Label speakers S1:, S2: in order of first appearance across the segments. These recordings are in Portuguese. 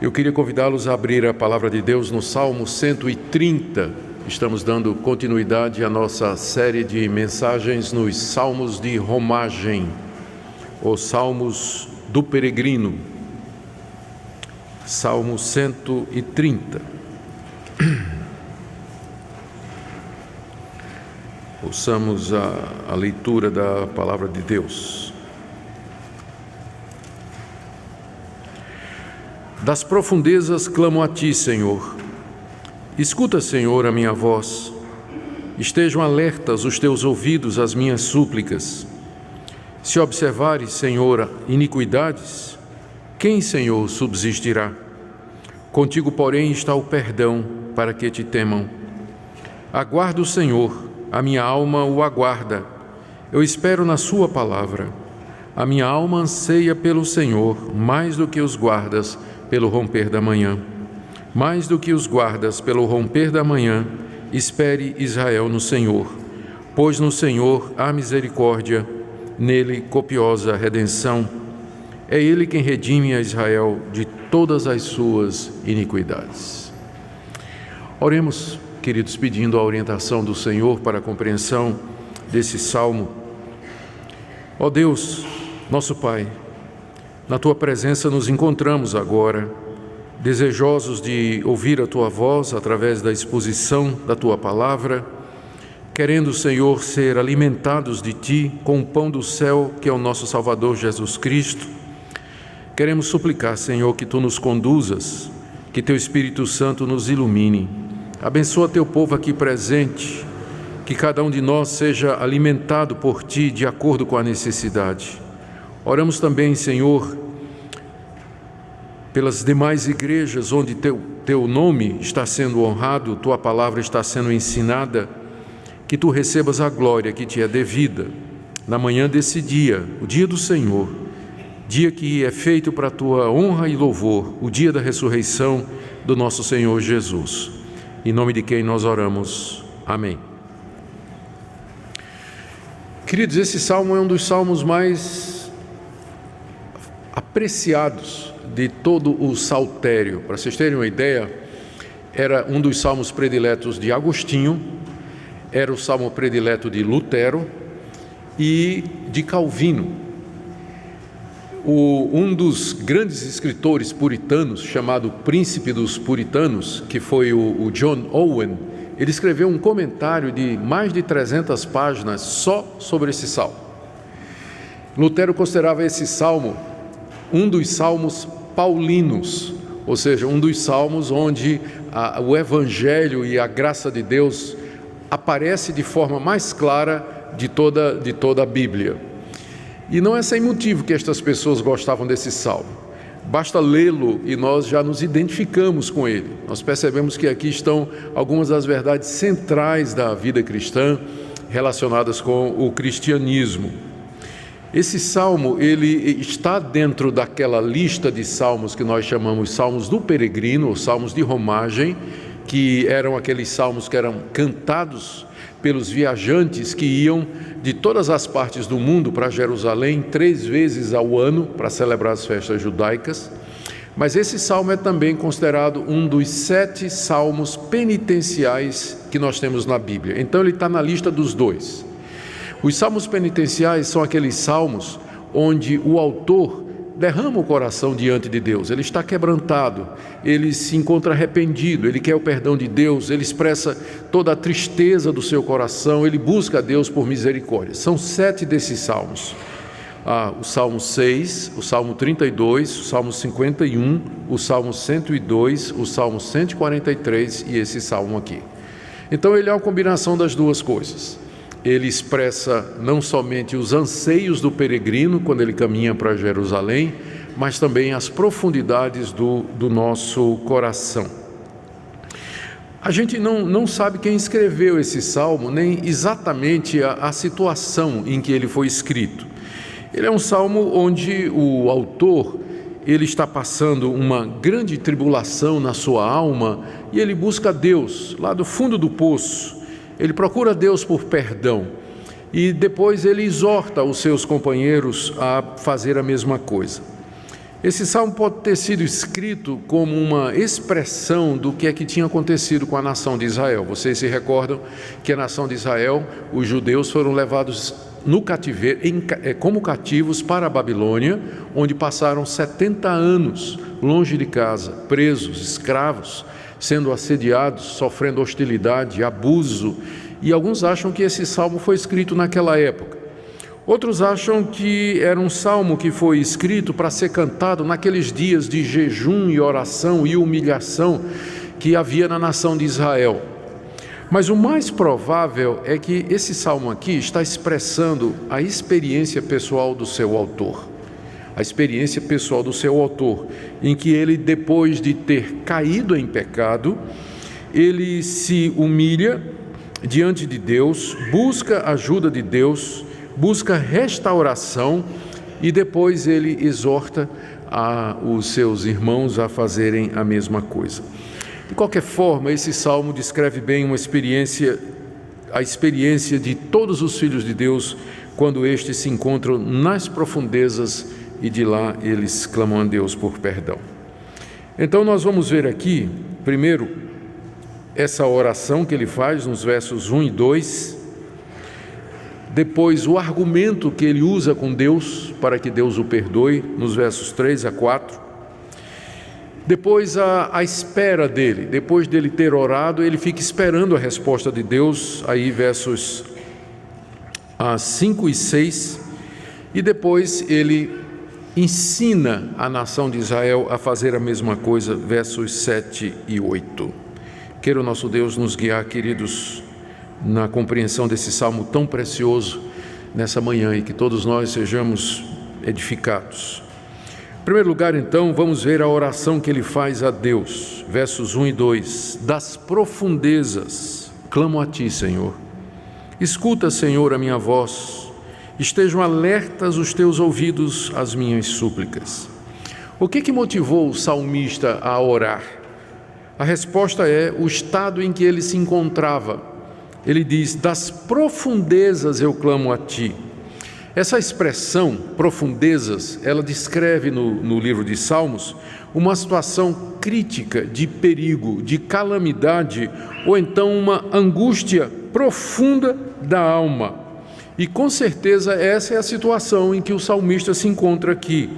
S1: Eu queria convidá-los a abrir a palavra de Deus no Salmo 130. Estamos dando continuidade à nossa série de mensagens nos Salmos de Romagem, os Salmos do Peregrino. Salmo 130. Ouçamos a leitura da palavra de Deus. Das profundezas clamo a Ti, Senhor. Escuta, Senhor, a minha voz. Estejam alertas os Teus ouvidos às minhas súplicas. Se observares, Senhor, iniquidades, quem, Senhor, subsistirá? Contigo, porém, está o perdão, para que Te temam. Aguardo o Senhor, a minha alma o aguarda. Eu espero na Sua palavra. A minha alma anseia pelo Senhor, mais do que os guardas pelo romper da manhã. Mais do que os guardas pelo romper da manhã, espere Israel no Senhor. Pois no Senhor há misericórdia, nele copiosa redenção. É Ele quem redime a Israel de todas as suas iniquidades. Oremos, queridos, pedindo a orientação do Senhor para a compreensão desse salmo. Ó Deus, nosso Pai, na Tua presença nos encontramos agora, desejosos de ouvir a Tua voz através da exposição da Tua palavra, querendo, Senhor, ser alimentados de Ti com o pão do céu, que é o nosso Salvador Jesus Cristo. Queremos suplicar, Senhor, que Tu nos conduzas, que Teu Espírito Santo nos ilumine. Abençoa Teu povo aqui presente, que cada um de nós seja alimentado por Ti de acordo com a necessidade. Oramos também, Senhor, pelas demais igrejas onde Teu nome está sendo honrado, Tua palavra está sendo ensinada, que Tu recebas a glória que Te é devida na manhã desse dia, o dia do Senhor, dia que é feito para a Tua honra e louvor, o dia da ressurreição do nosso Senhor Jesus. Em nome de quem nós oramos. Amém. Queridos, esse salmo é um dos salmos mais apreciados de todo o saltério. Para vocês terem uma ideia, era um dos salmos prediletos de Agostinho, era o salmo predileto de Lutero e de Calvino. Um dos grandes escritores puritanos, chamado Príncipe dos Puritanos, que foi o John Owen, ele escreveu um comentário de mais de 300 páginas só sobre esse salmo. Lutero considerava esse salmo um dos salmos paulinos, ou seja, um dos salmos onde o Evangelho e a graça de Deus aparece de forma mais clara de toda a Bíblia. E não é sem motivo que estas pessoas gostavam desse salmo. Basta lê-lo e nós já nos identificamos com ele. Nós percebemos que aqui estão algumas das verdades centrais da vida cristã relacionadas com o cristianismo. Esse salmo, ele está dentro daquela lista de salmos que nós chamamos salmos do peregrino, ou salmos de romagem, que eram aqueles salmos que eram cantados pelos viajantes que iam de todas as partes do mundo para Jerusalém 3 vezes ao ano para celebrar as festas judaicas. Mas esse salmo é também considerado um dos 7 salmos penitenciais que nós temos na Bíblia. Então ele está na lista dos 2. Os salmos penitenciais são aqueles salmos onde o autor derrama o coração diante de Deus, ele está quebrantado, ele se encontra arrependido, ele quer o perdão de Deus, ele expressa toda a tristeza do seu coração, ele busca a Deus por misericórdia. São 7 desses salmos. O Salmo 6, o Salmo 32, o Salmo 51, o Salmo 102, o Salmo 143 e esse salmo aqui. Então ele é uma combinação das duas coisas. Ele expressa não somente os anseios do peregrino quando ele caminha para Jerusalém, mas também as profundidades do nosso coração. A gente não sabe quem escreveu esse salmo, nem exatamente a situação em que ele foi escrito. Ele é um salmo onde o autor ele está passando uma grande tribulação na sua alma e ele busca Deus lá do fundo do poço. Ele procura Deus por perdão e depois ele exorta os seus companheiros a fazer a mesma coisa. Esse salmo pode ter sido escrito como uma expressão do que é que tinha acontecido com a nação de Israel. Vocês se recordam que a nação de Israel, os judeus foram levados no cativeiro, como cativos para a Babilônia, onde passaram 70 anos longe de casa, presos, escravos, sendo assediados, sofrendo hostilidade, abuso. E alguns acham que esse salmo foi escrito naquela época. Outros acham que era um salmo que foi escrito para ser cantado naqueles dias de jejum e oração e humilhação que havia na nação de Israel. Mas o mais provável é que esse salmo aqui está expressando a experiência pessoal do seu autor. A experiência pessoal do seu autor, em que ele, depois de ter caído em pecado, ele se humilha diante de Deus, busca ajuda de Deus, busca restauração e depois ele exorta os seus irmãos a fazerem a mesma coisa. De qualquer forma, esse salmo descreve bem a experiência de todos os filhos de Deus quando estes se encontram nas profundezas e de lá eles clamam a Deus por perdão. Então nós vamos ver aqui, primeiro, essa oração que ele faz nos versos 1 e 2, depois o argumento que ele usa com Deus para que Deus o perdoe, nos versos 3 a 4, depois a espera dele, depois dele ter orado, ele fica esperando a resposta de Deus, aí versos 5 e 6, e depois ele ensina a nação de Israel a fazer a mesma coisa, versos 7 e 8. Queira o nosso Deus nos guiar, queridos, na compreensão desse salmo tão precioso nessa manhã e que todos nós sejamos edificados. Em primeiro lugar, então, vamos ver a oração que ele faz a Deus, versos 1 e 2. Das profundezas clamo a ti, Senhor. Escuta, Senhor, a minha voz. Estejam alertas os teus ouvidos às minhas súplicas. O que motivou o salmista a orar? A resposta é o estado em que ele se encontrava. Ele diz, das profundezas eu clamo a ti. Essa expressão, profundezas, ela descreve no livro de Salmos uma situação crítica de perigo, de calamidade, ou então uma angústia profunda da alma. E com certeza essa é a situação em que o salmista se encontra aqui.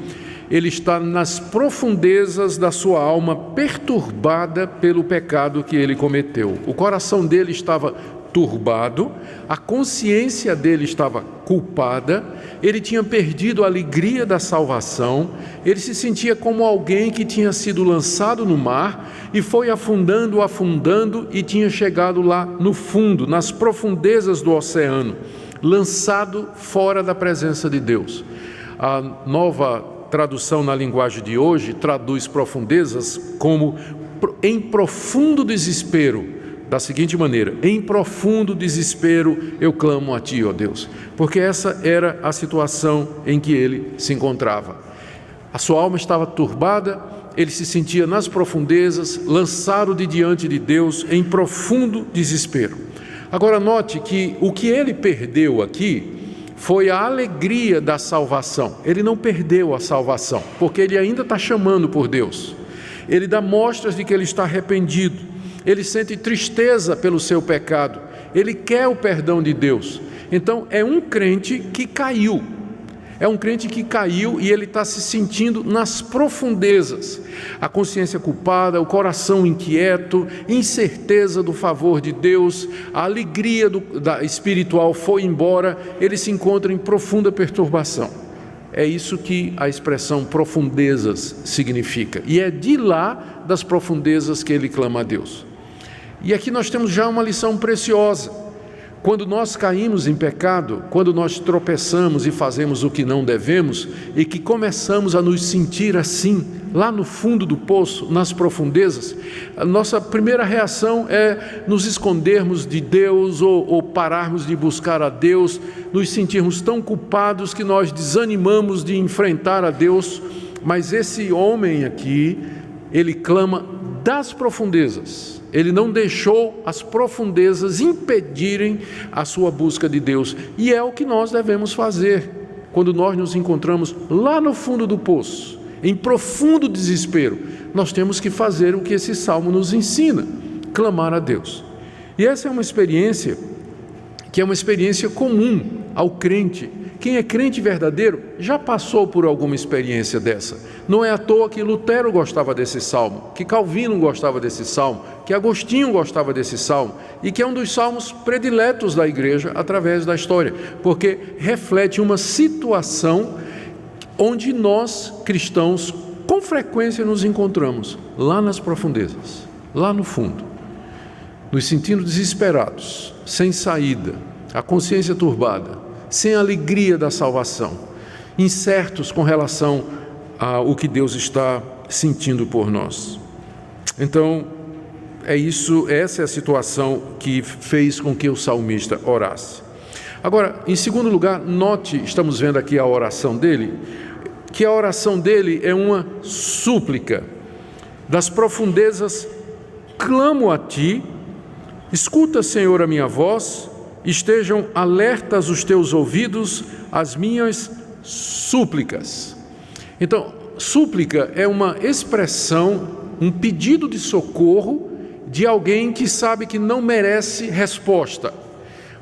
S1: Ele está nas profundezas da sua alma, perturbada pelo pecado que ele cometeu. O coração dele estava turbado, a consciência dele estava culpada, ele tinha perdido a alegria da salvação, ele se sentia como alguém que tinha sido lançado no mar e foi afundando e tinha chegado lá no fundo, nas profundezas do oceano, lançado fora da presença de Deus. A nova tradução na linguagem de hoje traduz profundezas como em profundo desespero, da seguinte maneira, em profundo desespero eu clamo a ti, ó Deus, porque essa era a situação em que ele se encontrava. A sua alma estava turbada, ele se sentia nas profundezas, lançado de diante de Deus em profundo desespero. Agora note que o que ele perdeu aqui foi a alegria da salvação. Ele não perdeu a salvação, porque ele ainda está chamando por Deus. Ele dá mostras de que ele está arrependido. Ele sente tristeza pelo seu pecado, ele quer o perdão de Deus. Então é um crente que caiu, e ele está se sentindo nas profundezas. A consciência culpada, o coração inquieto, incerteza do favor de Deus, a alegria espiritual foi embora, ele se encontra em profunda perturbação. É isso que a expressão profundezas significa, e é de lá das profundezas que ele clama a Deus. E aqui nós temos já uma lição preciosa. Quando nós caímos em pecado, quando nós tropeçamos e fazemos o que não devemos, e que começamos a nos sentir assim, lá no fundo do poço, nas profundezas, a nossa primeira reação é nos escondermos de Deus ou pararmos de buscar a Deus, nos sentirmos tão culpados que nós desanimamos de enfrentar a Deus. Mas esse homem aqui, ele clama das profundezas. Ele não deixou as profundezas impedirem a sua busca de Deus. E é o que nós devemos fazer quando nós nos encontramos lá no fundo do poço. em profundo desespero, nós temos que fazer o que esse salmo nos ensina: clamar a Deus. E essa é uma experiência que é uma experiência comum ao crente. Quem é crente verdadeiro já passou por alguma experiência dessa. Não é à toa que Lutero gostava desse salmo, que Calvino gostava desse salmo, que Agostinho gostava desse salmo, e que é um dos salmos prediletos da igreja através da história, porque reflete uma situação onde nós, cristãos, com frequência nos encontramos, lá nas profundezas, lá no fundo, nos sentindo desesperados, sem saída, a consciência turbada, sem a alegria da salvação, incertos com relação ao que Deus está sentindo por nós. Então, essa é a situação que fez com que o salmista orasse. Agora, em segundo lugar, note, estamos vendo aqui a oração dele, que a oração dele é uma súplica. Das profundezas clamo a ti, escuta, Senhor, a minha voz, estejam alertas os teus ouvidos às minhas súplicas. Então, súplica é uma expressão, um pedido de socorro de alguém que sabe que não merece resposta.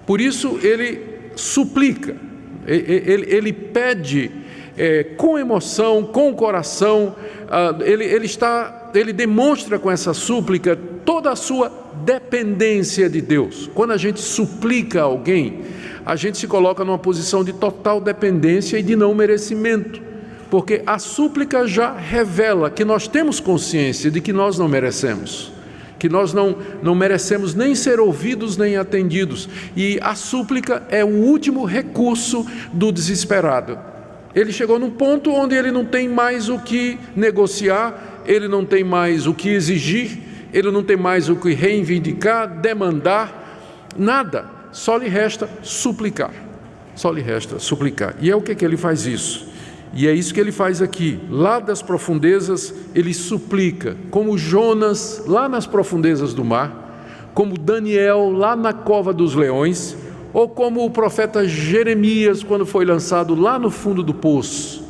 S1: Por isso ele suplica, ele pede com emoção, com o coração, ele demonstra com essa súplica toda a sua dependência de Deus. Quando a gente suplica a alguém, a gente se coloca numa posição de total dependência e de não merecimento, porque a súplica já revela que nós temos consciência de que nós não merecemos, que nós não merecemos nem ser ouvidos nem atendidos, e a súplica é o último recurso do desesperado. Ele chegou num ponto onde ele não tem mais o que negociar, ele não tem mais o que exigir, ele não tem mais o que reivindicar, demandar, nada, só lhe resta suplicar, e é o que ele faz isso, e é isso que ele faz aqui, lá das profundezas ele suplica, como Jonas lá nas profundezas do mar, como Daniel lá na cova dos leões, ou como o profeta Jeremias quando foi lançado lá no fundo do poço,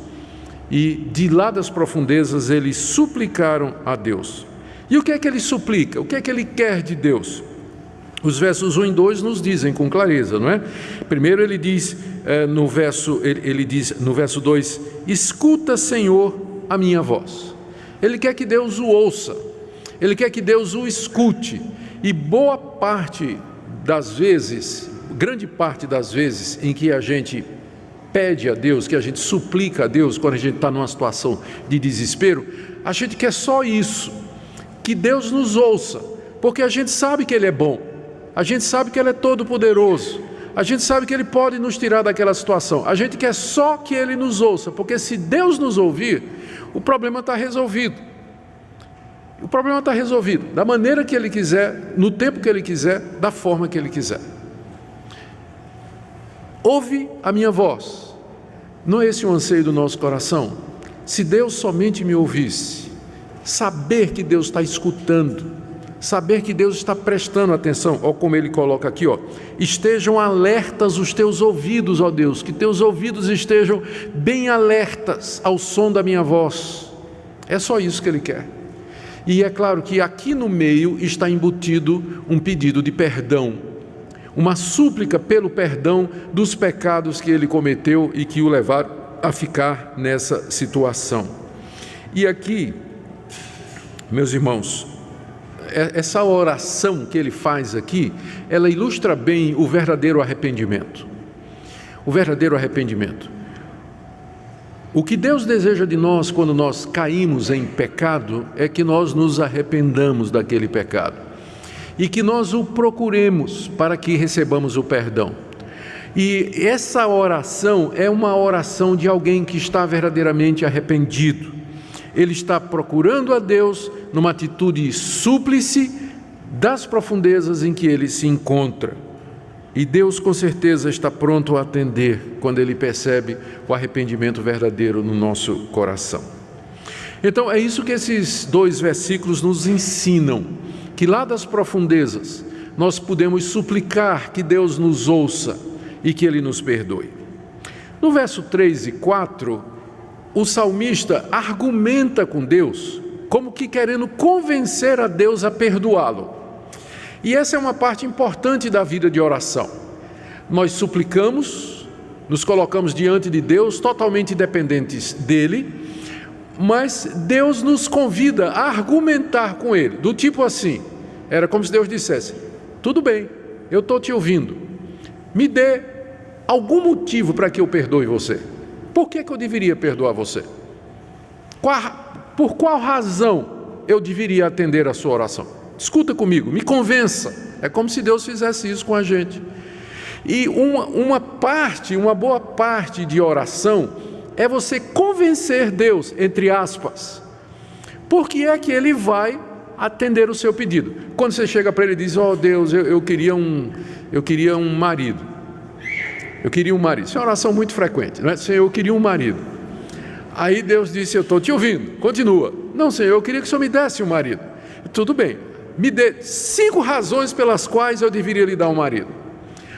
S1: e de lá das profundezas eles suplicaram a Deus. E o que é que ele suplica? O que é que ele quer de Deus? Os versos 1 e 2 nos dizem com clareza, não é? Primeiro ele diz, no verso 2, escuta, Senhor, a minha voz. Ele quer que Deus o ouça, ele quer que Deus o escute, e boa parte das vezes, grande parte das vezes em que a gente pede a Deus, que a gente suplica a Deus, quando a gente está numa situação de desespero, a gente quer só isso, que Deus nos ouça, porque a gente sabe que Ele é bom, a gente sabe que Ele é todo poderoso, a gente sabe que Ele pode nos tirar daquela situação, a gente quer só que Ele nos ouça, porque se Deus nos ouvir, o problema está resolvido. O problema está resolvido, da maneira que Ele quiser, no tempo que Ele quiser, da forma que Ele quiser. Ouve a minha voz. Não é esse o anseio do nosso coração? Se Deus somente me ouvisse, saber que Deus está escutando, saber que Deus está prestando atenção, ó, como ele coloca aqui, ó, estejam alertas os teus ouvidos, ó Deus, que teus ouvidos estejam bem alertas ao som da minha voz. É só isso que ele quer. E é claro que aqui no meio está embutido um pedido de perdão, uma súplica pelo perdão dos pecados que ele cometeu e que o levaram a ficar nessa situação. E aqui, meus irmãos, essa oração que ele faz aqui, ela ilustra bem o verdadeiro arrependimento. O verdadeiro arrependimento. O que Deus deseja de nós quando nós caímos em pecado é que nós nos arrependamos daquele pecado e que nós o procuremos para que recebamos o perdão. E essa oração é uma oração de alguém que está verdadeiramente arrependido. Ele está procurando a Deus numa atitude súplice das profundezas em que ele se encontra. E Deus com certeza está pronto a atender quando ele percebe o arrependimento verdadeiro no nosso coração. Então é isso que esses 2 versículos nos ensinam, que lá das profundezas nós podemos suplicar que Deus nos ouça e que Ele nos perdoe. No verso 3 e 4, o salmista argumenta com Deus, como que querendo convencer a Deus a perdoá-lo. E essa é uma parte importante da vida de oração. Nós suplicamos, nos colocamos diante de Deus, totalmente dependentes dele, mas Deus nos convida a argumentar com ele, do tipo assim, era como se Deus dissesse: tudo bem, eu estou te ouvindo, me dê algum motivo para que eu perdoe você. Por que eu deveria perdoar você? Por qual razão eu deveria atender a sua oração? Escuta comigo, me convença. É como se Deus fizesse isso com a gente. E uma boa parte de oração é você convencer Deus, entre aspas, por que é que Ele vai atender o seu pedido. Quando você chega para Ele e diz: ó Deus, eu queria um marido. Eu queria um marido. Isso é uma oração muito frequente, não é? Senhor, eu queria um marido. Aí Deus disse: eu estou te ouvindo. Continua. Não, Senhor, eu queria que o Senhor me desse um marido. Tudo bem. Me dê 5 razões pelas quais eu deveria lhe dar um marido.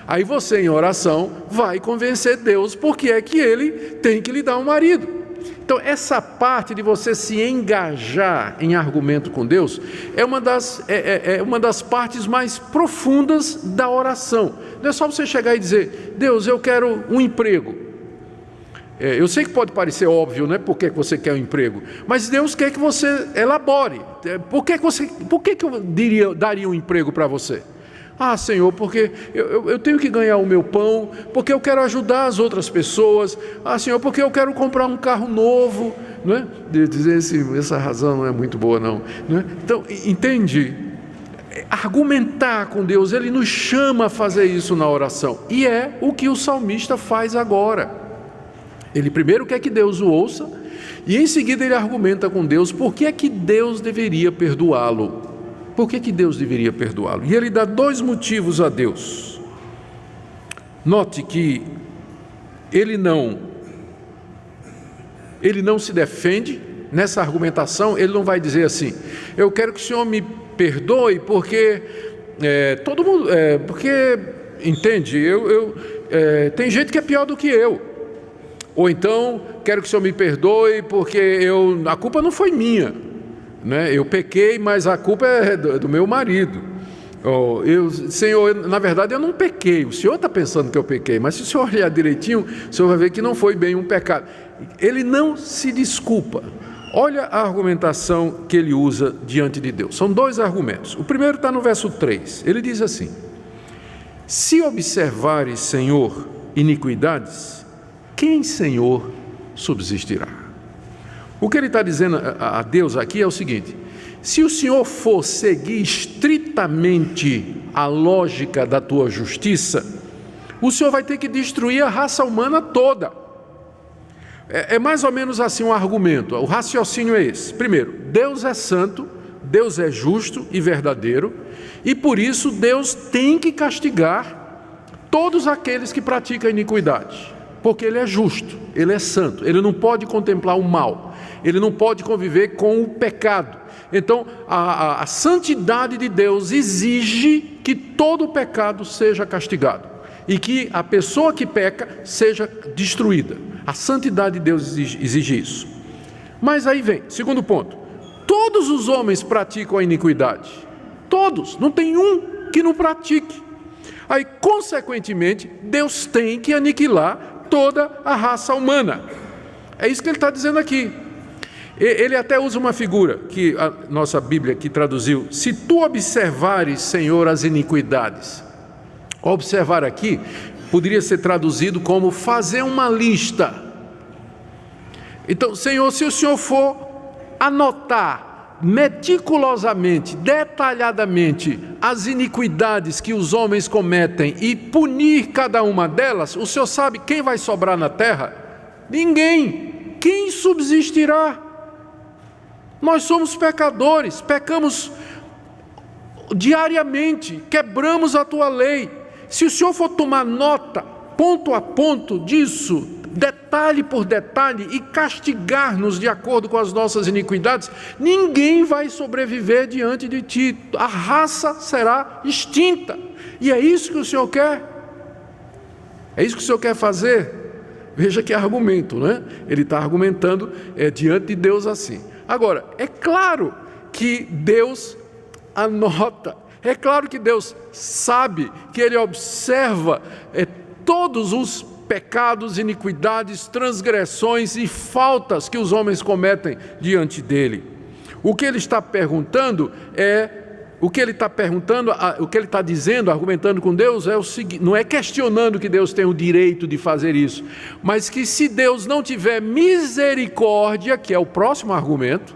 S1: Aí você, em oração, vai convencer Deus porque é que Ele tem que lhe dar um marido. Então, essa parte de você se engajar em argumento com Deus é uma das partes mais profundas da oração. Não é só você chegar e dizer: Deus, eu quero um emprego. Eu sei que pode parecer óbvio, né? Por que você quer um emprego? Mas Deus quer que você elabore. Por que eu daria um emprego para você? Ah, Senhor, porque eu tenho que ganhar o meu pão, porque eu quero ajudar as outras pessoas. Ah, Senhor, porque eu quero comprar um carro novo, não é? Dizer essa razão não é muito boa, não é? Então, entende? Argumentar com Deus, Ele nos chama a fazer isso na oração. E é o que o salmista faz agora. Ele primeiro quer que Deus o ouça, e em seguida ele argumenta com Deus por que é que Deus deveria perdoá-lo. Por que Deus deveria perdoá-lo? E ele dá 2 motivos a Deus. Note que ele não se defende nessa argumentação. Ele não vai dizer assim: eu quero que o Senhor me perdoe porque todo mundo, porque entende? Tem gente que é pior do que eu. Ou então quero que o Senhor me perdoe porque a culpa não foi minha. Eu pequei, mas a culpa é do meu marido. Senhor, na verdade eu não pequei. O Senhor está pensando que eu pequei, mas se o Senhor olhar direitinho, o Senhor vai ver que não foi bem um pecado. Ele não se desculpa. Olha a argumentação que ele usa diante de Deus. São 2 argumentos. O primeiro está no verso 3. Ele diz assim: se observares, Senhor, iniquidades, quem, Senhor, subsistirá? O que ele está dizendo a Deus aqui é o seguinte: se o Senhor for seguir estritamente a lógica da tua justiça, o Senhor vai ter que destruir a raça humana toda. É mais ou menos assim um argumento. O raciocínio é esse: primeiro, Deus é santo, Deus é justo e verdadeiro, e por isso Deus tem que castigar todos aqueles que praticam iniquidade, porque Ele é justo, Ele é santo, Ele não pode contemplar o mal, Ele não pode conviver com o pecado. Então, a santidade de Deus exige que todo o pecado seja castigado e que a pessoa que peca seja destruída. A santidade de Deus exige isso. Mas aí vem, segundo ponto: todos os homens praticam a iniquidade. Todos, não tem um que não pratique. Aí, consequentemente, Deus tem que aniquilar toda a raça humana. É isso que ele está dizendo aqui. Ele até usa uma figura que a nossa Bíblia aqui traduziu: se tu observares, Senhor, as iniquidades. Observar aqui poderia ser traduzido como fazer uma lista. Então, Senhor, se o Senhor for anotar meticulosamente, detalhadamente as iniquidades que os homens cometem e punir cada uma delas, o Senhor sabe quem vai sobrar na terra? Ninguém. Quem subsistirá? Nós somos pecadores, pecamos diariamente, quebramos a tua lei. Se o Senhor for tomar nota, ponto a ponto disso, detalhe por detalhe, e castigar-nos de acordo com as nossas iniquidades, ninguém vai sobreviver diante de ti. A raça será extinta. E é isso que o Senhor quer? É isso que o Senhor quer fazer? Veja que argumento, né? Ele está argumentando diante de Deus assim. Agora, é claro que Deus anota, é claro que Deus sabe, que Ele observa todos os pecados, iniquidades, transgressões e faltas que os homens cometem diante dele. O que ele está perguntando o que ele está dizendo, argumentando com Deus, é o seguinte: não é questionando que Deus tem o direito de fazer isso, mas que se Deus não tiver misericórdia, que é o próximo argumento,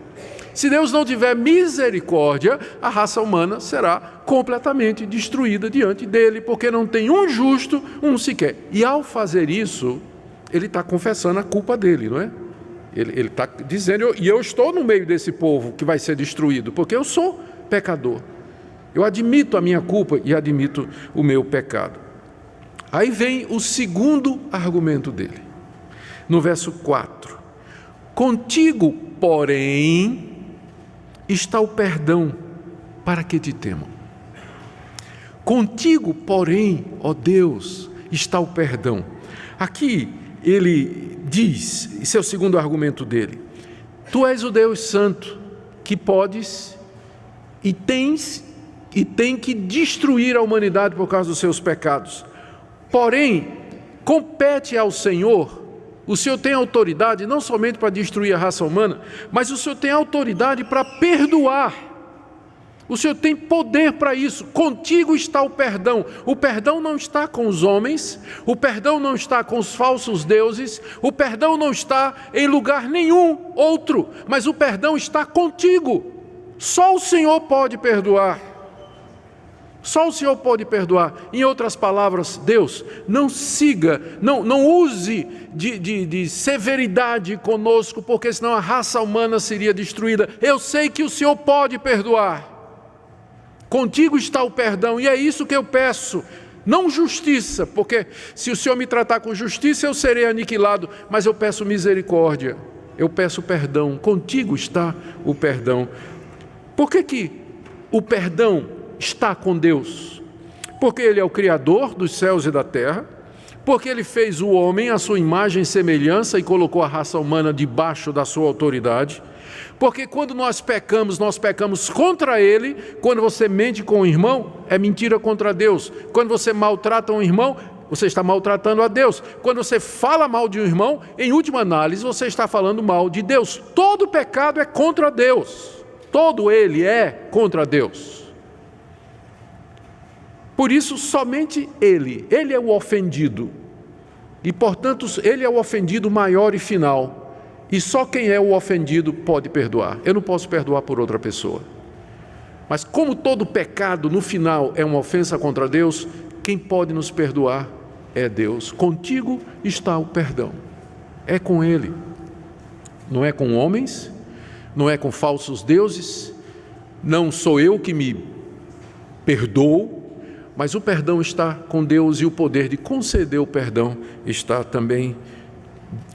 S1: se Deus não tiver misericórdia, a raça humana será completamente destruída diante dele, porque não tem um justo, um sequer. E ao fazer isso, ele está confessando a culpa dele, não é? Ele está dizendo, e eu estou no meio desse povo que vai ser destruído, porque eu sou pecador. Eu admito a minha culpa e admito o meu pecado. Aí vem o segundo argumento dele, no verso 4. Contigo, porém, está o perdão para que te temam. Contigo, porém, ó Deus, está o perdão. Aqui ele diz, esse é o segundo argumento dele: tu és o Deus santo, que podes e tem que destruir a humanidade por causa dos seus pecados. Porém, compete ao Senhor. O Senhor tem autoridade não somente para destruir a raça humana, mas o Senhor tem autoridade para perdoar. O Senhor tem poder para isso. Contigo está o perdão. O perdão não está com os homens, o perdão não está com os falsos deuses, o perdão não está em lugar nenhum outro, mas o perdão está contigo. Só o Senhor pode perdoar. Só o Senhor pode perdoar. Em outras palavras, Deus, não use de severidade conosco, porque senão a raça humana seria destruída. Eu sei que o Senhor pode perdoar. Contigo está o perdão, e é isso que eu peço. Não justiça, porque se o Senhor me tratar com justiça, eu serei aniquilado, mas eu peço misericórdia, eu peço perdão. Contigo está o perdão. Por que o perdão está com Deus? Porque Ele é o Criador dos céus e da terra, porque Ele fez o homem à sua imagem e semelhança e colocou a raça humana debaixo da sua autoridade, porque quando nós pecamos contra Ele. Quando você mente com um irmão, é mentira contra Deus. Quando você maltrata um irmão, você está maltratando a Deus. Quando você fala mal de um irmão, em última análise, você está falando mal de Deus. Todo pecado é contra Deus. Todo ele é contra Deus. Por isso, somente Ele é o ofendido. E, portanto, Ele é o ofendido maior e final. E só quem é o ofendido pode perdoar. Eu não posso perdoar por outra pessoa. Mas como todo pecado, no final, é uma ofensa contra Deus, quem pode nos perdoar é Deus. Contigo está o perdão. É com Ele. Não é com homens, não é com falsos deuses, não sou eu que me perdoo, mas o perdão está com Deus e o poder de conceder o perdão está também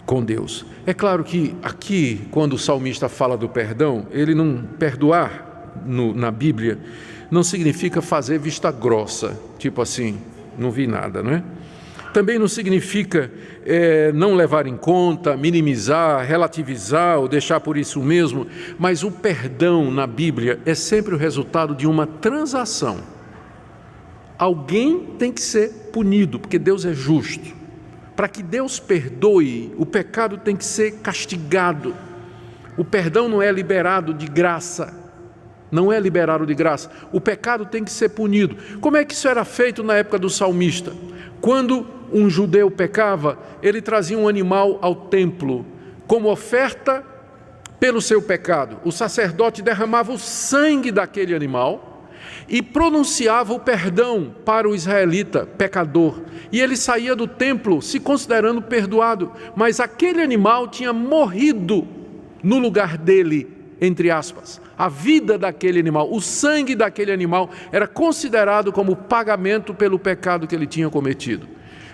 S1: com Deus. É claro que aqui, quando o salmista fala do perdão, ele não perdoar na Bíblia não significa fazer vista grossa, tipo assim, não vi nada, não é? Também não significa não levar em conta, minimizar, relativizar ou deixar por isso mesmo, mas o perdão na Bíblia é sempre o resultado de uma transação. Alguém tem que ser punido, porque Deus é justo. Para que Deus perdoe, o pecado tem que ser castigado. O perdão não é liberado de graça. Não é liberado de graça. O pecado tem que ser punido. Como é que isso era feito na época do salmista? Quando um judeu pecava, ele trazia um animal ao templo como oferta pelo seu pecado. O sacerdote derramava o sangue daquele animal e pronunciava o perdão para o israelita pecador. E ele saía do templo se considerando perdoado, mas aquele animal tinha morrido no lugar dele, entre aspas. A vida daquele animal, o sangue daquele animal era considerado como pagamento pelo pecado que ele tinha cometido.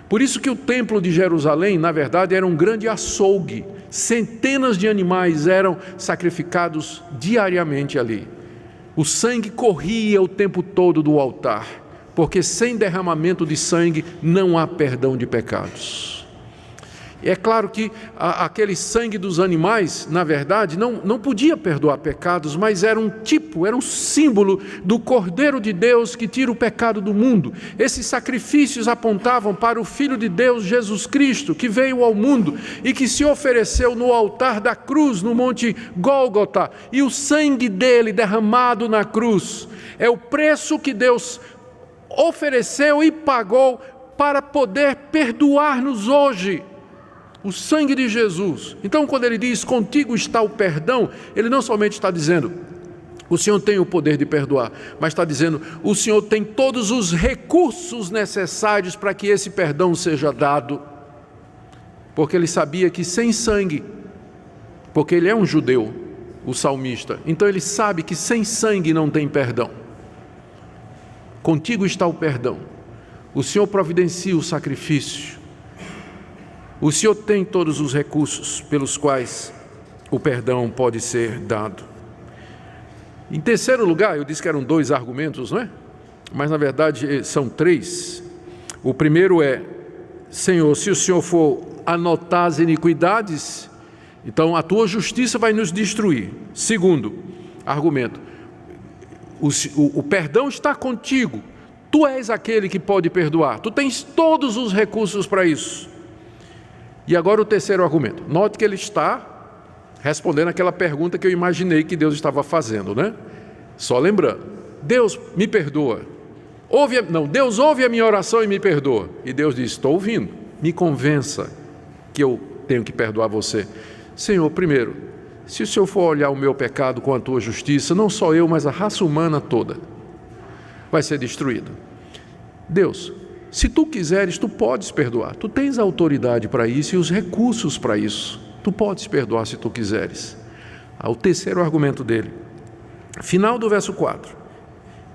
S1: Por isso que o templo de Jerusalém, na verdade, era um grande açougue. Centenas de animais eram sacrificados diariamente ali. O sangue corria o tempo todo do altar, porque sem derramamento de sangue não há perdão de pecados. É claro que aquele sangue dos animais, na verdade, não podia perdoar pecados, mas era um tipo, era um símbolo do Cordeiro de Deus que tira o pecado do mundo. Esses sacrifícios apontavam para o Filho de Deus, Jesus Cristo, que veio ao mundo e que se ofereceu no altar da cruz, no Monte Gólgota, e o sangue dele derramado na cruz é o preço que Deus ofereceu e pagou para poder perdoar-nos hoje. O sangue de Jesus. Então, quando ele diz, contigo está o perdão, ele não somente está dizendo, o Senhor tem o poder de perdoar, mas está dizendo, o Senhor tem todos os recursos necessários para que esse perdão seja dado. Porque ele sabia que sem sangue, porque ele é um judeu, o salmista, então ele sabe que sem sangue não tem perdão. Contigo está o perdão. O Senhor providencia o sacrifício. O Senhor tem todos os recursos pelos quais o perdão pode ser dado. Em terceiro lugar, eu disse que eram 2 argumentos, não é? Mas na verdade são 3. O primeiro é, Senhor, se o Senhor for anotar as iniquidades, então a tua justiça vai nos destruir. Segundo argumento, o perdão está contigo. Tu és aquele que pode perdoar. Tu tens todos os recursos para isso. E agora o terceiro argumento. Note que ele está respondendo aquela pergunta que eu imaginei que Deus estava fazendo, né? Só lembrando, Deus me perdoa. Deus ouve a minha oração e me perdoa. E Deus diz, estou ouvindo, me convença que eu tenho que perdoar você. Senhor, primeiro, se o Senhor for olhar o meu pecado com a tua justiça, não só eu, mas a raça humana toda vai ser destruída. Deus, se tu quiseres, tu podes perdoar. Tu tens a autoridade para isso e os recursos para isso. Tu podes perdoar se tu quiseres. O terceiro argumento dele. Final do verso 4.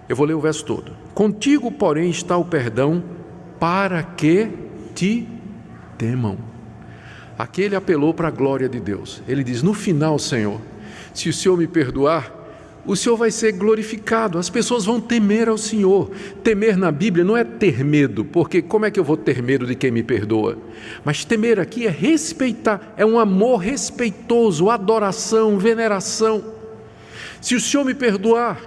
S1: Eu vou ler o verso todo. Contigo, porém, está o perdão para que te temam. Aqui ele apelou para a glória de Deus. Ele diz, no final, Senhor, se o Senhor me perdoar, o Senhor vai ser glorificado, as pessoas vão temer ao Senhor. Temer na Bíblia não é ter medo, porque como é que eu vou ter medo de quem me perdoa? Mas temer aqui é respeitar, é um amor respeitoso, adoração, veneração. Se o Senhor me perdoar,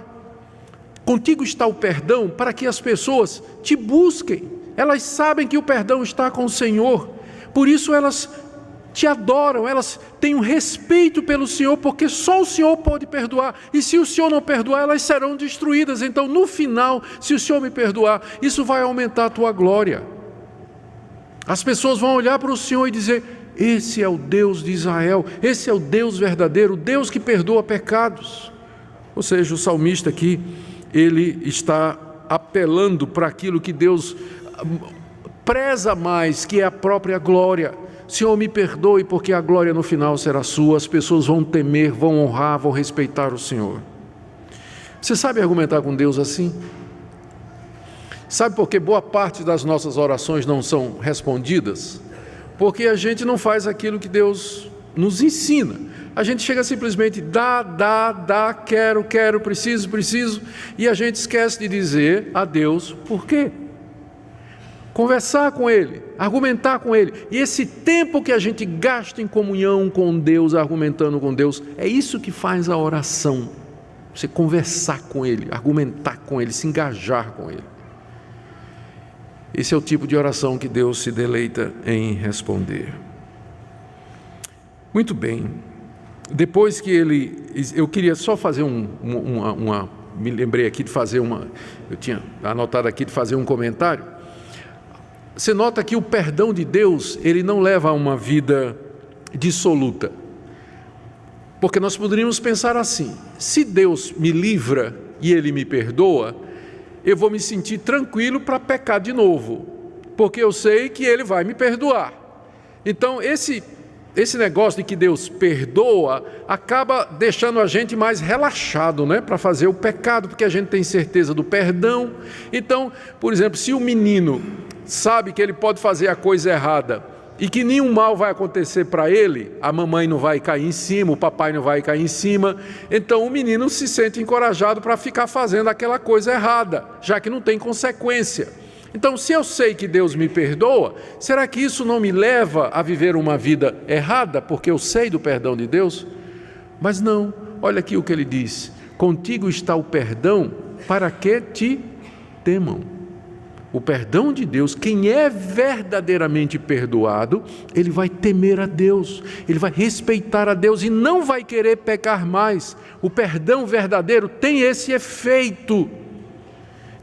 S1: contigo está o perdão para que as pessoas te busquem. Elas sabem que o perdão está com o Senhor, por isso elas te adoram, elas têm um respeito pelo Senhor, porque só o Senhor pode perdoar, e se o Senhor não perdoar, elas serão destruídas. Então, no final, se o Senhor me perdoar, isso vai aumentar a tua glória. As pessoas vão olhar para o Senhor e dizer, esse é o Deus de Israel, esse é o Deus verdadeiro, o Deus que perdoa pecados. Ou seja, o salmista aqui, ele está apelando para aquilo que Deus preza mais, que é a própria glória. Senhor, me perdoe, porque a glória no final será sua, as pessoas vão temer, vão honrar, vão respeitar o Senhor. Você sabe argumentar com Deus assim? Sabe por que boa parte das nossas orações não são respondidas? Porque a gente não faz aquilo que Deus nos ensina. A gente chega simplesmente, dá, quero, preciso, e a gente esquece de dizer a Deus por quê. Conversar com Ele, argumentar com Ele. E esse tempo que a gente gasta em comunhão com Deus, argumentando com Deus, é isso que faz a oração. Você conversar com Ele, argumentar com Ele, se engajar com Ele. Esse é o tipo de oração que Deus se deleita em responder. Muito bem. Depois que eu queria só fazer me lembrei aqui de fazer eu tinha anotado aqui de fazer um comentário. Você nota que o perdão de Deus, ele não leva a uma vida dissoluta. Porque nós poderíamos pensar assim, se Deus me livra e Ele me perdoa, eu vou me sentir tranquilo para pecar de novo, porque eu sei que Ele vai me perdoar. Então esse negócio de que Deus perdoa, acaba deixando a gente mais relaxado, né, para fazer o pecado, porque a gente tem certeza do perdão. Então, por exemplo, se o menino sabe que ele pode fazer a coisa errada e que nenhum mal vai acontecer para ele, a mamãe não vai cair em cima, o papai não vai cair em cima, então o menino se sente encorajado para ficar fazendo aquela coisa errada, já que não tem consequência. Então, se eu sei que Deus me perdoa, será que isso não me leva a viver uma vida errada, porque eu sei do perdão de Deus? Mas não, olha aqui o que ele diz: contigo está o perdão para que te temam. O perdão de Deus, quem é verdadeiramente perdoado, ele vai temer a Deus, ele vai respeitar a Deus e não vai querer pecar mais. O perdão verdadeiro tem esse efeito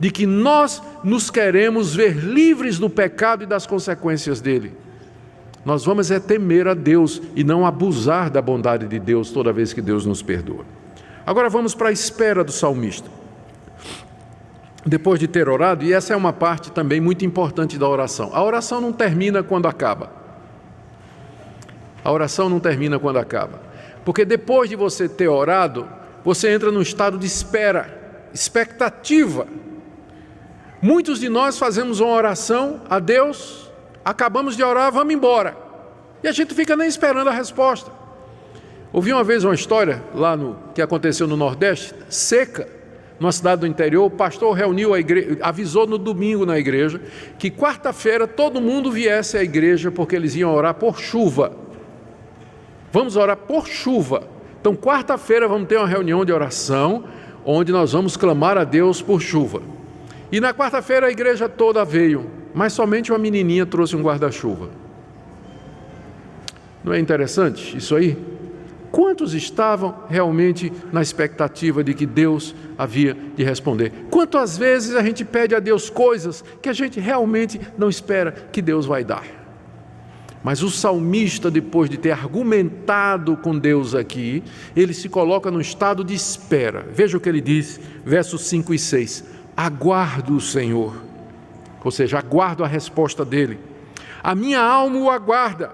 S1: de que nós nos queremos ver livres do pecado e das consequências dele. Nós vamos temer a Deus e não abusar da bondade de Deus toda vez que Deus nos perdoa. Agora vamos para a espera do salmista. Depois de ter orado, e essa é uma parte também muito importante da oração. A oração não termina quando acaba. A oração não termina quando acaba. Porque depois de você ter orado, você entra num estado de espera, expectativa. Muitos de nós fazemos uma oração a Deus, acabamos de orar, vamos embora. E a gente fica nem esperando a resposta. Ouvi uma vez uma história lá que aconteceu no Nordeste, seca, numa cidade do interior. O pastor reuniu a igreja, avisou no domingo na igreja, que quarta-feira todo mundo viesse à igreja, porque eles iam orar por chuva. Vamos orar por chuva. Então quarta-feira vamos ter uma reunião de oração, onde nós vamos clamar a Deus por chuva. E na quarta-feira a igreja toda veio, mas somente uma menininha trouxe um guarda-chuva. Não é interessante isso aí? Quantos estavam realmente na expectativa de que Deus havia de responder? Quantas vezes a gente pede a Deus coisas que a gente realmente não espera que Deus vai dar? Mas o salmista, depois de ter argumentado com Deus aqui, ele se coloca no estado de espera. Veja o que ele diz, versos 5 e 6. Aguardo o Senhor, ou seja, aguardo a resposta dele. A minha alma o aguarda,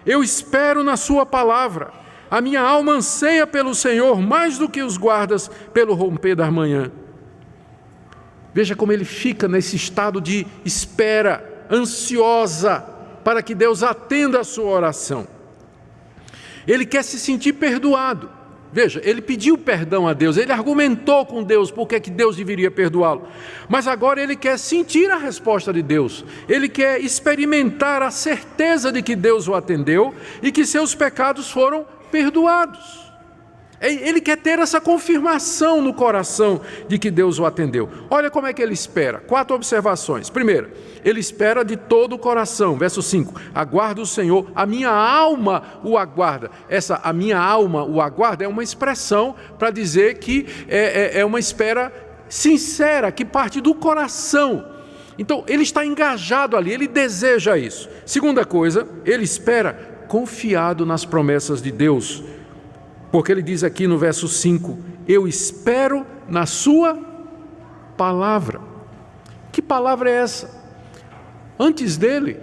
S1: eu espero na sua palavra. A minha alma anseia pelo Senhor mais do que os guardas pelo romper da manhã. Veja como ele fica nesse estado de espera, ansiosa, para que Deus atenda a sua oração. Ele quer se sentir perdoado. Veja, ele pediu perdão a Deus, ele argumentou com Deus porque que Deus deveria perdoá-lo. Mas agora ele quer sentir a resposta de Deus. Ele quer experimentar a certeza de que Deus o atendeu e que seus pecados foram perdoados. Ele quer ter essa confirmação no coração de que Deus o atendeu. Olha como é que ele espera. 4 observações. Primeiro, ele espera de todo o coração. Verso 5. Aguardo o Senhor, a minha alma o aguarda. Essa, a minha alma o aguarda, é uma expressão para dizer que é uma espera sincera, que parte do coração. Então, ele está engajado ali, ele deseja isso. Segunda coisa, ele espera confiado nas promessas de Deus. Porque ele diz aqui no verso 5, eu espero na sua palavra. Que palavra é essa? Antes dele,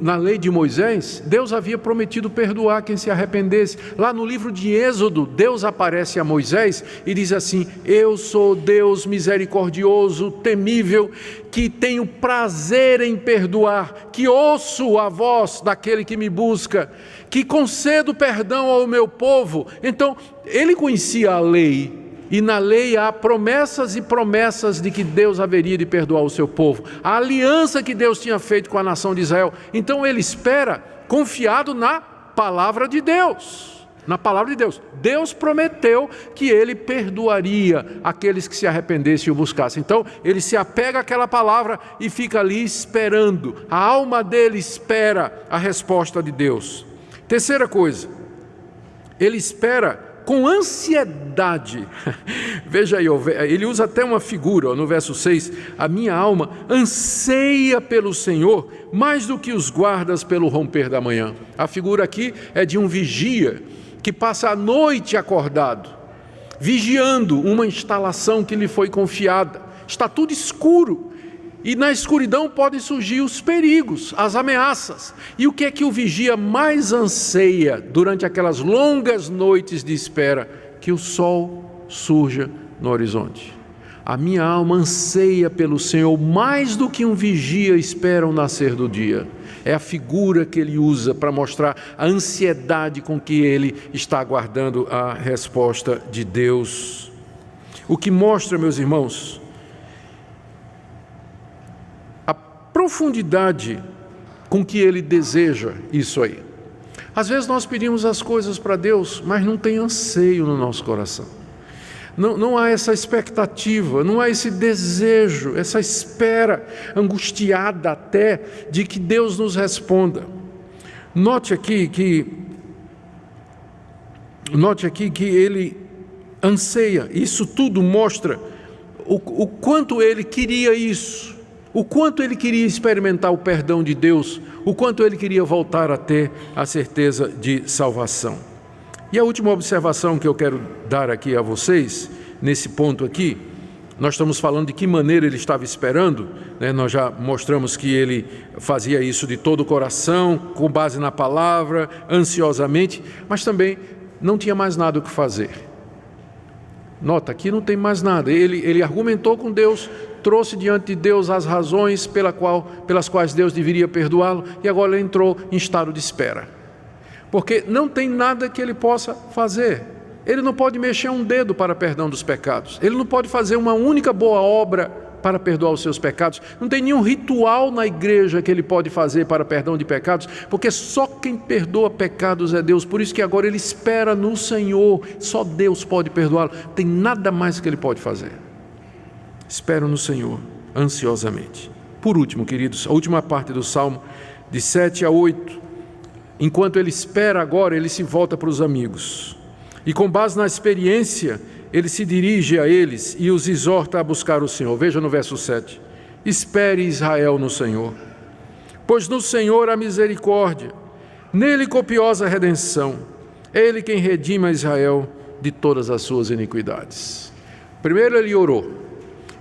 S1: na lei de Moisés, Deus havia prometido perdoar quem se arrependesse. Lá no livro de Êxodo, Deus aparece a Moisés e diz assim, eu sou Deus misericordioso, temível, que tenho prazer em perdoar, que ouço a voz daquele que me busca, que concedo perdão ao meu povo. Então, ele conhecia a lei, e na lei há promessas e promessas de que Deus haveria de perdoar o seu povo. A aliança que Deus tinha feito com a nação de Israel. Então ele espera confiado na palavra de Deus. Na palavra de Deus. Deus prometeu que ele perdoaria aqueles que se arrependessem e o buscassem. Então ele se apega àquela palavra e fica ali esperando. A alma dele espera a resposta de Deus. Terceira coisa, ele espera com ansiedade. Veja aí, ele usa até uma figura no verso 6, a minha alma anseia pelo Senhor mais do que os guardas pelo romper da manhã. A figura aqui é de um vigia que passa a noite acordado, vigiando uma instalação que lhe foi confiada. Está tudo escuro. E na escuridão podem surgir os perigos, as ameaças. E o que é que o vigia mais anseia durante aquelas longas noites de espera? Que o sol surja no horizonte. A minha alma anseia pelo Senhor mais do que um vigia espera o nascer do dia. É a figura que ele usa para mostrar a ansiedade com que ele está aguardando a resposta de Deus. O que mostra, meus irmãos, profundidade com que Ele deseja isso aí. Às vezes nós pedimos as coisas para Deus, mas não tem anseio no nosso coração. Não há essa expectativa, não há esse desejo, essa espera angustiada até de que Deus nos responda. Note aqui que Ele anseia, isso tudo mostra o quanto Ele queria isso, o quanto Ele queria experimentar o perdão de Deus, o quanto Ele queria voltar a ter a certeza de salvação. E a última observação que eu quero dar aqui a vocês, nesse ponto aqui, nós estamos falando de que maneira ele estava esperando, né? Nós já mostramos que ele fazia isso de todo o coração, com base na palavra, ansiosamente, mas também não tinha mais nada o que fazer. Nota, aqui não tem mais nada, ele argumentou com Deus, trouxe diante de Deus as razões pelas quais Deus deveria perdoá-lo, e agora ele entrou em estado de espera. Porque não tem nada que ele possa fazer. Ele não pode mexer um dedo para perdão dos pecados. Ele não pode fazer uma única boa obra para perdoar os seus pecados. Não tem nenhum ritual na igreja que ele pode fazer para perdão de pecados, porque só quem perdoa pecados é Deus. Por isso que agora ele espera no Senhor. Só Deus pode perdoá-lo. Não tem nada mais que ele pode fazer. Espero no Senhor, ansiosamente. Por último, queridos, a última parte do Salmo, de 7 a 8. Enquanto ele espera agora, ele se volta para os amigos. E com base na experiência, ele se dirige a eles e os exorta a buscar o Senhor. Veja no verso 7. Espere Israel no Senhor, pois no Senhor há misericórdia, nele copiosa redenção. É Ele quem redime a Israel de todas as suas iniquidades. Primeiro ele orou.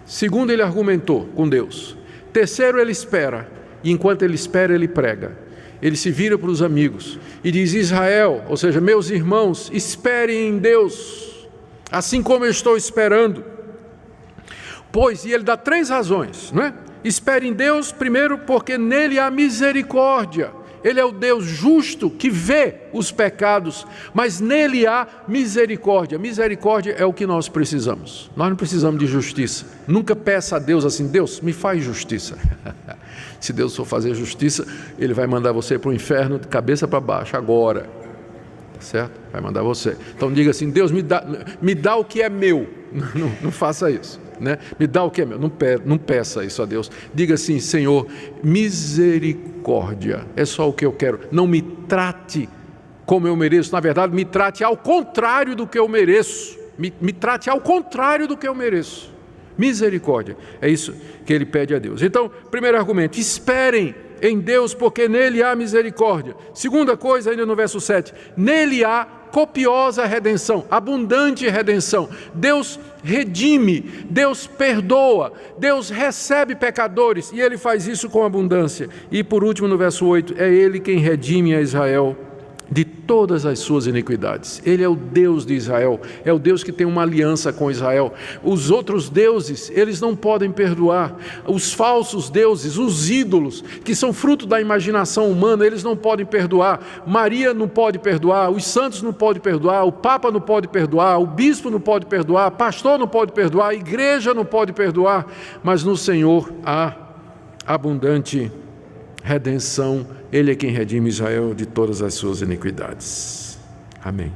S1: Segundo ele argumentou com Deus. Terceiro ele espera. E enquanto ele espera, ele prega. Ele se vira para os amigos e diz: Israel, ou seja, meus irmãos, esperem em Deus, assim como eu estou esperando. Pois, e ele dá 3 razões, não é? Espere em Deus, primeiro, porque nele há misericórdia. Ele é o Deus justo que vê os pecados, mas nele há misericórdia. Misericórdia é o que nós precisamos. Nós não precisamos de justiça. Nunca peça a Deus assim: Deus, me faz justiça. Se Deus for fazer justiça, Ele vai mandar você para o inferno de cabeça para baixo, agora. Tá certo? Vai mandar você. Então diga assim: Deus, me dá o que é meu. Não faça isso. Né? Me dá o que é meu. Não peça isso a Deus. Diga assim: Senhor, misericórdia. É só o que eu quero. Não me trate como eu mereço. Na verdade, me trate ao contrário do que eu mereço. Me trate ao contrário do que eu mereço. Misericórdia, é isso que ele pede a Deus. Então, primeiro argumento: esperem em Deus, porque nele há misericórdia. Segunda coisa, ainda no verso 7, nele há copiosa redenção, abundante redenção. Deus redime, Deus perdoa, Deus recebe pecadores, e Ele faz isso com abundância. E por último, no verso 8, é Ele quem redime a Israel de todas as suas iniquidades. Ele é o Deus de Israel, é o Deus que tem uma aliança com Israel. Os outros deuses, eles não podem perdoar. Os falsos deuses, os ídolos, que são fruto da imaginação humana, eles não podem perdoar. Maria não pode perdoar, os santos não podem perdoar, o Papa não pode perdoar, o bispo não pode perdoar, pastor não pode perdoar, a igreja não pode perdoar, mas no Senhor há abundante redenção. Ele é quem redime Israel de todas as suas iniquidades. Amém.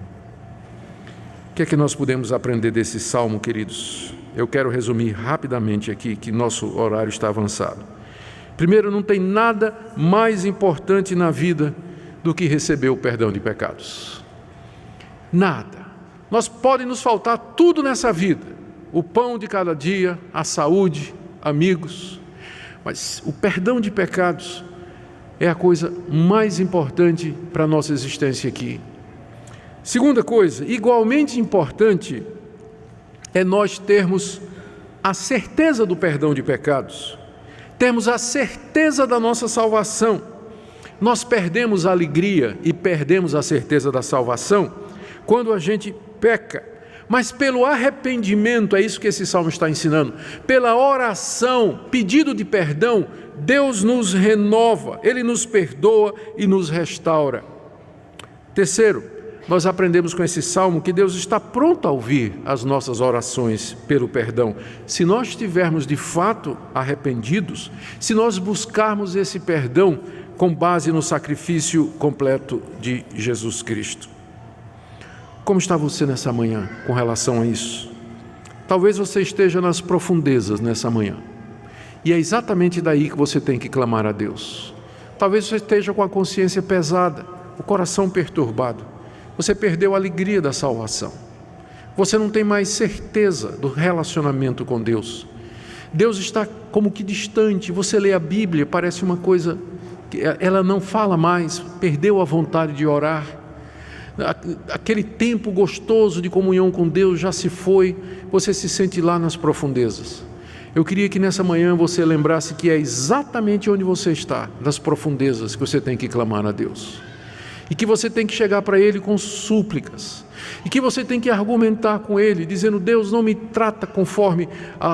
S1: O que é que nós podemos aprender desse salmo, queridos? Eu quero resumir rapidamente aqui, que nosso horário está avançado. Primeiro, não tem nada mais importante na vida do que receber o perdão de pecados. Nada. Podem nos faltar tudo nessa vida: o pão de cada dia, a saúde, amigos, mas o perdão de pecados é a coisa mais importante para a nossa existência aqui. Segunda coisa, igualmente importante, é nós termos a certeza do perdão de pecados, termos a certeza da nossa salvação. Nós perdemos a alegria e perdemos a certeza da salvação quando a gente peca. Mas pelo arrependimento, é isso que esse salmo está ensinando, pela oração, pedido de perdão, Deus nos renova, Ele nos perdoa e nos restaura. Terceiro, nós aprendemos com esse salmo que Deus está pronto a ouvir as nossas orações pelo perdão. Se nós estivermos de fato arrependidos, se nós buscarmos esse perdão com base no sacrifício completo de Jesus Cristo. Como está você nessa manhã com relação a isso? Talvez você esteja nas profundezas nessa manhã. E é exatamente daí que você tem que clamar a Deus. Talvez você esteja com a consciência pesada, o coração perturbado. Você perdeu a alegria da salvação. Você não tem mais certeza do relacionamento com Deus. Deus está como que distante. Você lê a Bíblia, parece uma coisa que ela não fala mais, perdeu a vontade de orar. Aquele tempo gostoso de comunhão com Deus já se foi, você se sente lá nas profundezas. Eu queria que nessa manhã você lembrasse que é exatamente onde você está, nas profundezas, que você tem que clamar a Deus. E que você tem que chegar para Ele com súplicas. E que você tem que argumentar com Ele, dizendo: Deus, não me trata conforme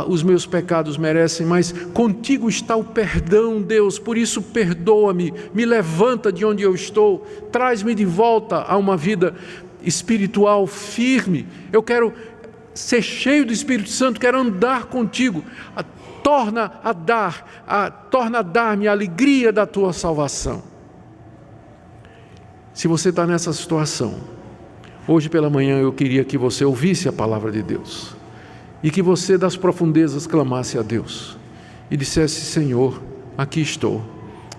S1: os meus pecados merecem, mas contigo está o perdão, Deus, por isso perdoa-me, me levanta de onde eu estou, traz-me de volta a uma vida espiritual firme. Eu quero ser cheio do Espírito Santo, quero andar contigo. Torna a dar-me a alegria da tua salvação. Se você está nessa situação, hoje pela manhã eu queria que você ouvisse a palavra de Deus e que você das profundezas clamasse a Deus e dissesse: Senhor, aqui estou,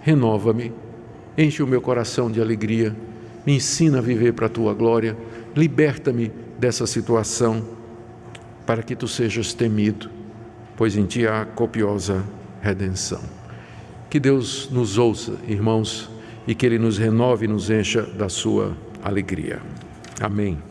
S1: renova-me, enche o meu coração de alegria, me ensina a viver para a tua glória, liberta-me dessa situação para que tu sejas temido, pois em ti há copiosa redenção. Que Deus nos ouça, irmãos, e que Ele nos renove e nos encha da sua alegria. Amém.